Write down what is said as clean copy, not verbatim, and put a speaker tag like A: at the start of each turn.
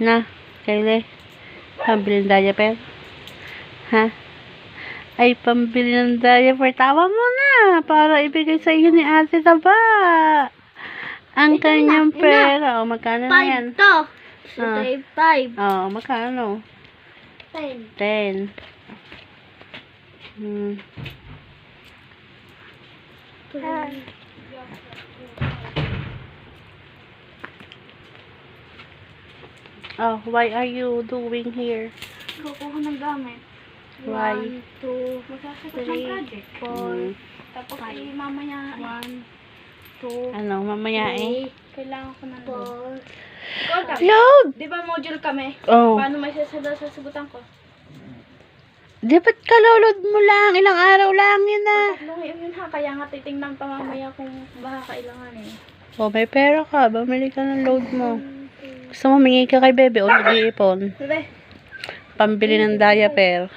A: Na, Kaylee. Pambili ng diaper? Ha? Ay, pambili ng diaper. Tawa mo na. Para ibigay sa iyo ni Ate Taba. Ang kanyang pera. O, magkano na yan?
B: 5 to.
A: Ah.
B: 5.
A: O, magkano?
B: 10.
A: 10. Oh, why are you doing here?
B: Kukuha ng gamit.
A: Why?
B: 1, 2, 3, 4. Tapos ay mamaya 1, 2,
A: Ano, mamaya eh?
B: kailangan ko ng 4.
A: Load!
B: Di ba module kami?
A: Oh.
B: Paano may sasagutan ko?
A: Di ba't kalulod mo lang? Ilang araw lang yun ah.
B: Tatlong yun ha, kaya nga titingnan pa mamaya kung baka kailangan eh.
A: Oh, may pera ka. Bumili ka ng load mo. Gusto mo, mingi ka kay Bebe o nag-iipon.
B: Bebe,
A: Pambili ng diaper.